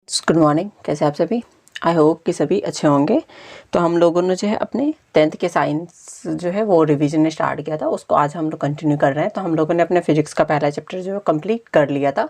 Good morning. कैसे आप सभी? आई होप कि सभी अच्छे होंगे। तो हम लोगों ने जो है अपने 10th के साइंस जो है वो रिवीजन स्टार्ट किया था, उसको आज हम लोग कंटिन्यू कर रहे हैं। तो हम लोगों ने अपने फिजिक्स का पहला चैप्टर जो है कंप्लीट कर लिया था।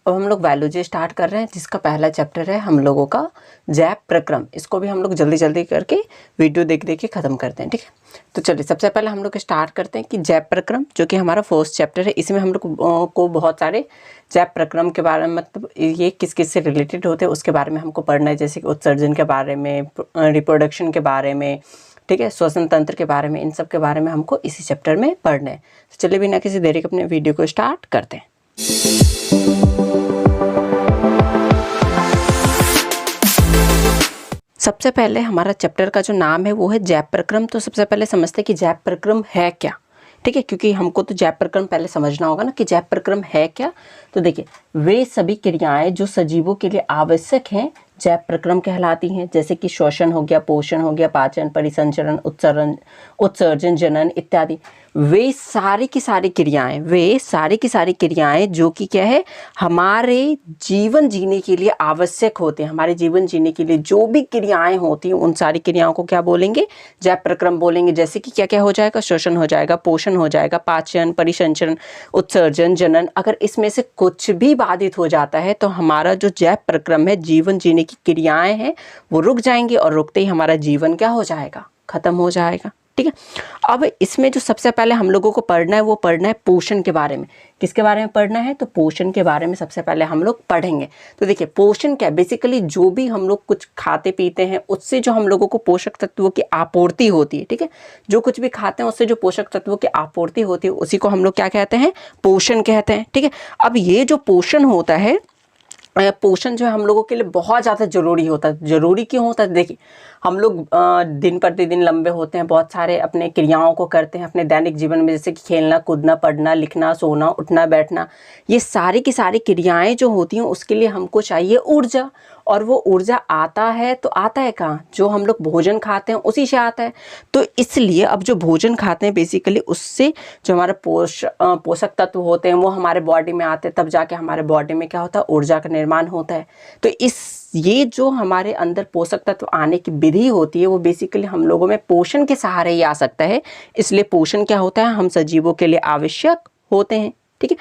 अब हम लोग बायोलॉजी स्टार्ट कर रहे हैं, जिसका पहला चैप्टर है हम लोगों का जैव प्रक्रम। इसको भी हम लोग जल्दी जल्दी करके वीडियो देख के ख़त्म करते हैं, ठीक है। तो चलिए सबसे पहले हम लोग स्टार्ट करते हैं कि जैव प्रक्रम, जो कि हमारा फर्स्ट चैप्टर है। इसमें हम लोग को बहुत सारे जैव प्रक्रम के बारे में, मतलब ये किस किस से रिलेटेड होते हैं उसके बारे में हमको पढ़ना है। जैसे कि उत्सर्जन के बारे में, रिप्रोडक्शन के बारे में, ठीक है, श्वसन तंत्र के बारे में, इन सब के बारे में हमको इसी चैप्टर में पढ़ना है। तो चलिए बिना किसी देरी के अपने वीडियो को स्टार्ट करते हैं। सबसे पहले हमारा चैप्टर का जो नाम है वो है जैव प्रक्रम। तो सबसे पहले समझते हैं कि जैव प्रक्रम है क्या, ठीक है, क्योंकि हमको तो जैव प्रक्रम पहले समझना होगा ना कि जैव प्रक्रम है क्या। तो देखिए, वे सभी क्रियाएं जो सजीवों के लिए आवश्यक हैं जैव प्रक्रम कहलाती हैं। जैसे कि श्वसन हो गया, पोषण हो गया, पाचन, परिसंचरण, उत्सर्जन, जनन इत्यादि। वे सारी की सारी क्रियाएं जो कि क्या है, हमारे जीवन जीने के लिए आवश्यक होते हैं। हमारे जीवन जीने के लिए जो भी क्रियाएं होती हैं उन सारी क्रियाओं को क्या बोलेंगे? जैव प्रक्रम बोलेंगे। जैसे कि क्या क्या हो जाएगा? श्वसन हो जाएगा, पोषण हो जाएगा, पाचन, परिसंचरण, उत्सर्जन, जनन। अगर इसमें से कुछ भी बाधित हो जाता है तो हमारा जो जैव प्रक्रम है, जीवन जीने की क्रियाएं हैं, वो रुक जाएंगी और रुकते ही हमारा जीवन क्या हो जाएगा? खत्म हो जाएगा, ठीक है। अब इसमें जो सबसे पहले हम लोगों को पढ़ना है वो पढ़ना है पोषण के बारे में। किसके बारे में पढ़ना है? तो पोषण के बारे में सबसे पहले हम लोग पढ़ेंगे। तो देखिए, पोषण क्या, बेसिकली जो भी हम लोग कुछ खाते पीते हैं उससे जो हम लोगों को पोषक तत्वों की आपूर्ति होती है, ठीक है। जो कुछ भी खाते हैं उससे जो पोषक तत्वों की आपूर्ति होती है उसी को हम लोग क्या कहते हैं? पोषण कहते हैं, ठीक है। अब ये जो पोषण होता है, पोषण जो है हम लोगों के लिए बहुत ज़्यादा ज़रूरी होता है। ज़रूरी क्यों होता है? देखिए, हम लोग दिन प्रतिदिन लंबे होते हैं, बहुत सारे अपने क्रियाओं को करते हैं अपने दैनिक जीवन में, जैसे कि खेलना, कूदना, पढ़ना, लिखना, सोना, उठना, बैठना। ये सारी की सारी क्रियाएं जो होती हैं उसके लिए हमको चाहिए ऊर्जा। और वो ऊर्जा आता है तो आता है कहाँ? जो हम लोग भोजन खाते हैं उसी से आता है। तो इसलिए अब जो भोजन खाते हैं बेसिकली उससे जो हमारे पोषक तत्व होते हैं वो हमारे बॉडी में आते हैं, तब जाके हमारे बॉडी में क्या होता है? ऊर्जा का निर्माण होता है। तो ये जो हमारे अंदर पोषक तत्व आने की विधि होती है वो बेसिकली हम लोगों में पोषण के सहारे ही आ सकता है। इसलिए पोषण क्या होता है? हम सजीवों के लिए आवश्यक होते हैं, ठीक है।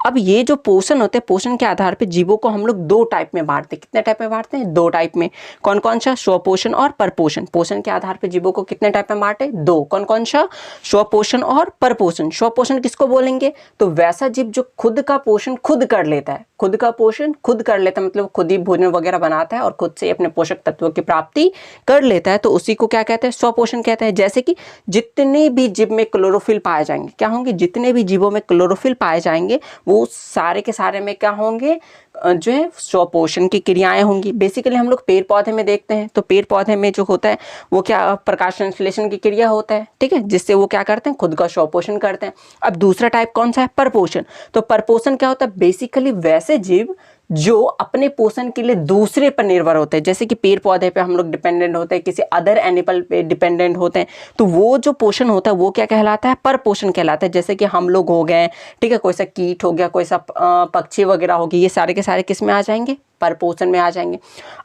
अब ये जो पोषण होते हैं, पोषण के आधार पे जीवों को हम लोग दो टाइप में बांटते हैं। कितने टाइप में बांटते हैं? दो टाइप में। कौन कौन सा? स्वपोषण और परपोषण। पोषण के आधार पे जीवों को कितने टाइप में बांटे? दो। कौन कौन सा? स्वपोषण और परपोषण। स्वपोषण किसको बोलेंगे? तो वैसा जीव जो खुद का पोषण खुद कर लेता है, खुद का पोषण खुद कर लेता है, मतलब खुद ही भोजन वगैरह बनाता है और खुद से अपने पोषक तत्वों की प्राप्ति कर लेता है, तो उसी को क्या कहते हैं? स्वपोषण कहते हैं। जैसे कि जितने भी जीव में क्लोरोफिल पाए जाएंगे, क्या होंगे? जितने भी जीवों में क्लोरोफिल पाए जाएंगे वो सारे के सारे में क्या होंगे? जो है स्वपोषण की क्रियाएं होंगी। बेसिकली हम लोग पेड़ पौधे में देखते हैं तो पेड़ पौधे में जो होता है वो क्या? प्रकाश संश्लेषण की क्रिया होता है, ठीक है, जिससे वो क्या करते हैं? खुद का स्वपोषण करते हैं। अब दूसरा टाइप कौन सा है? परपोषण। तो परपोषण क्या होता है? बेसिकली वैसे जीव जो अपने पोषण के लिए दूसरे पर निर्भर होते हैं। जैसे कि पेड़ पौधे पे हम लोग डिपेंडेंट होते हैं, किसी अदर एनिमल पे डिपेंडेंट होते हैं, तो वो जो पोषण होता है वो क्या कहलाता है? परपोषण कहलाता है। जैसे कि हम लोग हो गए, ठीक है, कोई सा कीट हो गया, कोई सा पक्षी वगैरह हो गए, ये सारे के सारे किस में आ जाएंगे? परपोषण में आ जाएंगे।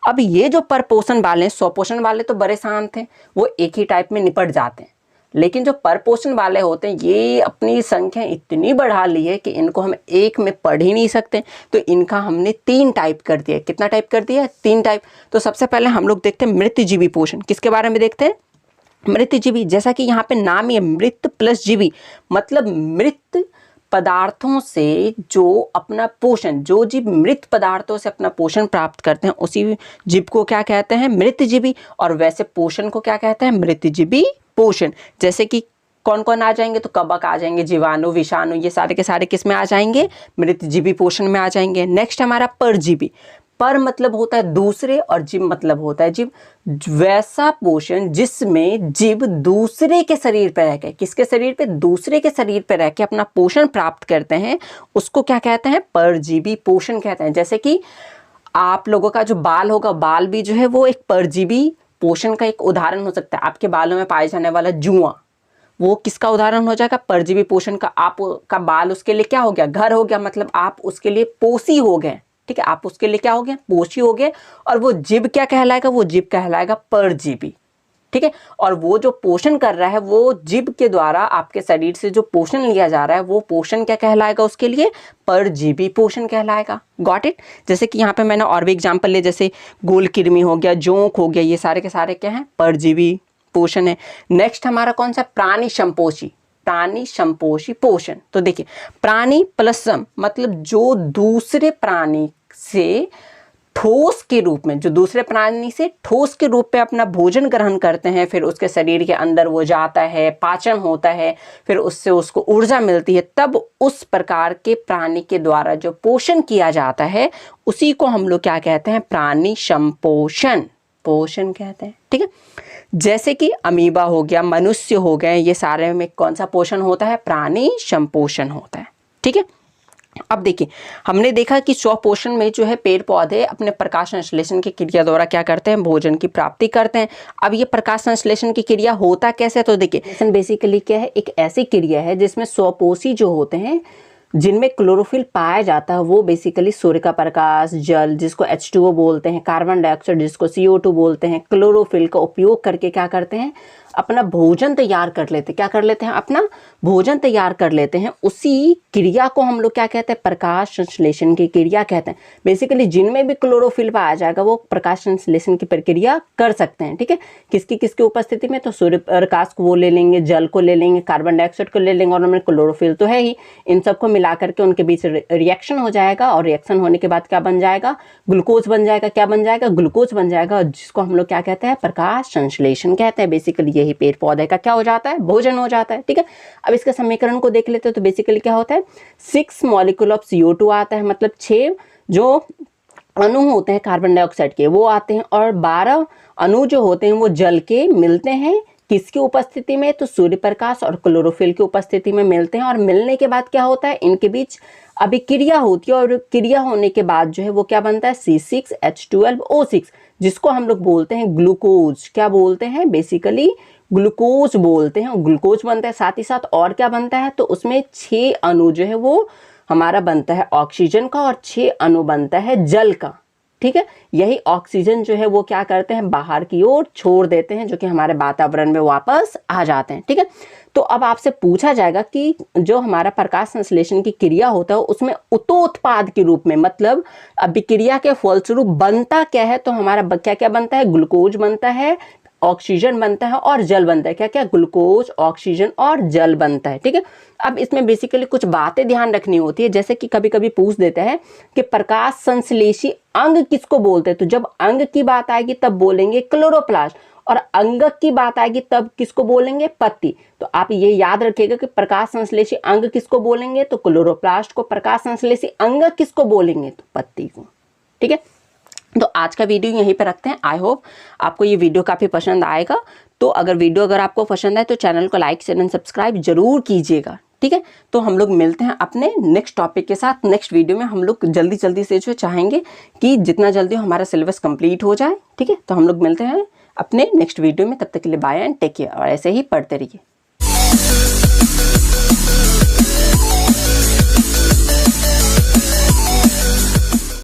अब ये जो परपोषण वाले, स्वपोषण वाले तो बड़े शांत हैं, वो एक ही टाइप में निपट जाते हैं। लेकिन जो परपोषण वाले होते हैं ये अपनी संख्या इतनी बढ़ा ली है कि इनको हम एक में पढ़ ही नहीं सकते। तो इनका हमने 3 टाइप कर दिया। कितना टाइप कर दिया? 3 टाइप। तो सबसे पहले हम लोग देखते हैं मृतजीवी पोषण। किसके बारे में देखते हैं? मृतजीवी। जैसा कि यहाँ पे नाम ही है, मृत प्लस जीवी, मतलब मृत पदार्थों से जो अपना पोषण, जो जीव मृत पदार्थों से अपना पोषण प्राप्त करते हैं उसी जीव को क्या कहते हैं? मृतजीवी। और वैसे पोषण को क्या कहते हैं? मृतजीवी पोषण। जैसे कि कौन कौन आ जाएंगे? तो कवक आ जाएंगे, जीवाणु, विषाणु, ये सारे के सारे किस में आ जाएंगे? मृतजीवी पोषण में आ जाएंगे। नेक्स्ट हमारा परजीवी। पर मतलब होता है दूसरे और जीव मतलब होता है जीव। वैसा पोषण जिसमें जीव दूसरे के शरीर पर रह के, किसके शरीर पे? दूसरे के शरीर पर रह के अपना पोषण प्राप्त करते हैं, उसको क्या कहते हैं? परजीवी पोषण कहते हैं। जैसे कि आप लोगों का जो बाल होगा, बाल भी जो है वो एक परजीवी पोषण का एक उदाहरण हो सकता है। आपके बालों में पाए जाने वाला जुआ, वो किसका उदाहरण हो जाएगा? परजीवी पोषण का। आपका बाल उसके लिए क्या हो गया? घर हो गया, मतलब आप उसके लिए पोषी हो गए, ठीक है, आप उसके लिए क्या हो गए, पोषी हो गए। और वो जीव क्या कहलाएगा, वो जीव कहलाएगा परजीवी। ठीक है, और वो जो पोषण कर रहा है वो जीव के द्वारा आपके शरीर से जो पोषण लिया जा रहा है वो पोषण क्या कहलाएगा, उसके लिए परजीवी पोषण कहलाएगा। Got it. जैसे कि यहाँ पे मैंने और भी एग्जांपल ले, जैसे गोल कृमि हो गया, जोंक हो गया, ये सारे के सारे क्या हैं, परजीवी पोषण है। नेक्स्ट हमारा कौन सा, प्राणी संपोषी, प्राणी संपोषी पोषण। तो देखिए प्राणी प्लस सम मतलब जो दूसरे प्राणी से ठोस के रूप में, जो दूसरे प्राणी से ठोस के रूप में अपना भोजन ग्रहण करते हैं, फिर उसके शरीर के अंदर वो जाता है, पाचन होता है, फिर उससे उसको ऊर्जा मिलती है, तब उस प्रकार के प्राणी के द्वारा जो पोषण किया जाता है उसी को हम लोग क्या कहते हैं, प्राणी संपोषण पोषण कहते हैं। ठीक है, जैसे कि अमीबा हो गया, मनुष्य हो गए, ये सारे में कौन सा पोषण होता है, प्राणी संपोषण होता है। ठीक है, अब देखिए हमने देखा कि स्वपोषण में जो है पेड़ पौधे अपने प्रकाश संश्लेषण की क्रिया द्वारा क्या करते हैं, भोजन की प्राप्ति करते हैं। अब ये प्रकाश संश्लेषण की क्रिया होता कैसे, तो देखिए बेसिकली क्या है, एक ऐसी क्रिया है जिसमें स्वपोषी जो होते हैं, जिनमें क्लोरोफिल पाया जाता है, वो बेसिकली सूर्य का प्रकाश, जल जिसको H2O बोलते हैं, कार्बन डाइऑक्साइड जिसको CO2 बोलते हैं, क्लोरोफिल का उपयोग करके क्या करते हैं, अपना भोजन तैयार कर लेते हैं। क्या कर लेते हैं, अपना भोजन तैयार कर लेते हैं। उसी क्रिया को हम लोग क्या कहते हैं, प्रकाश संश्लेषण की क्रिया कहते हैं। बेसिकली जिनमें भी क्लोरोफिल पाया जाएगा वो प्रकाश संश्लेषण की प्रक्रिया कर सकते हैं। ठीक है, किसकी किसकी उपस्थिति में, तो सूर्य प्रकाश को वो ले लेंगे, जल को ले लेंगे, कार्बन डाइऑक्साइड को ले लेंगे, और उनमें क्लोरोफिल तो है ही, इन सबको मिला करके उनके बीच रिएक्शन हो जाएगा, और रिएक्शन होने के बाद क्या बन जाएगा, ग्लूकोज बन जाएगा। क्या बन जाएगा, ग्लूकोज बन जाएगा, जिसको हम लोग क्या कहते हैं, प्रकाश संश्लेषण कहते हैं। बेसिकली यही पेड़ पौधे का क्या हो जाता है, भोजन हो जाता है। ठीक है, अब इसके समीकरण को देख लेते हैं। तो बेसिकली क्या होता है, 6 मॉलिक्यूल ऑफ CO2 आता है, मतलब 6 जो अणु होते हैं कार्बन डाइऑक्साइड के वो आते हैं, और 12 अणु जो होते हैं वो जल के मिलते हैं। किसकी उपस्थिति में, तो सूर्य प्रकाश और क्लोरोफिल की उपस्थिति में मिलते हैं। और मिलने के बाद क्या होता है, इनके बीच अभिक्रिया होती है, और क्रिया होने के बाद जो है वो क्या बनता है, C6H12O6, जिसको हम लोग बोलते हैं ग्लूकोज। क्या बोलते हैं, बेसिकली ग्लूकोज बोलते हैं, ग्लूकोज बनता है। साथ ही साथ और क्या बनता है, तो उसमें 6 अणु जो है वो हमारा बनता है ऑक्सीजन का, और 6 अणु बनता है जल का। ठीक है, यही ऑक्सीजन जो है वो क्या करते हैं, बाहर की ओर छोड़ देते हैं, जो कि हमारे वातावरण में वापस आ जाते हैं। ठीक है, तो अब आपसे पूछा जाएगा कि जो हमारा प्रकाश संश्लेषण की क्रिया होता है उसमें उतोत्पाद के रूप में, मतलब अभिक्रिया के फलस्वरूप बनता क्या है, तो हमारा क्या क्या बनता है, ग्लूकोज बनता है, ऑक्सीजन बनता है, और जल बनता है। क्या क्या, ग्लूकोज, ऑक्सीजन और जल बनता है। ठीक है, अब इसमें बेसिकली कुछ बातें ध्यान रखनी होती है, जैसे कि कभी कभी पूछ देता है कि प्रकाश संश्लेषी अंग किसको बोलते हैं। तो जब अंग की बात आएगी तब बोलेंगे क्लोरोप्लास्ट, और अंगक की बात आएगी तब किसको बोलेंगे, पत्ती। तो आप ये याद रखिएगा कि प्रकाश संश्लेषी अंग किसको बोलेंगे, तो क्लोरोप्लास्ट को। प्रकाश संश्लेषी अंग किसको बोलेंगे, तो पत्ती को। ठीक है, तो आज का वीडियो यहीं पे रखते हैं। आई होप आपको ये वीडियो काफ़ी पसंद आएगा। तो अगर आपको पसंद आए तो चैनल को लाइक शेयर एंड सब्सक्राइब जरूर कीजिएगा। ठीक है, तो हम लोग मिलते हैं अपने नेक्स्ट टॉपिक के साथ। नेक्स्ट वीडियो में हम लोग जल्दी से जो चाहेंगे कि जितना जल्दी हमारा सिलेबस कंप्लीट हो जाए। ठीक है, तो हम लोग मिलते हैं अपने नेक्स्ट वीडियो में। तब तक के लिए बाय एंड टेक केयर, और ऐसे ही पढ़ते रहिए।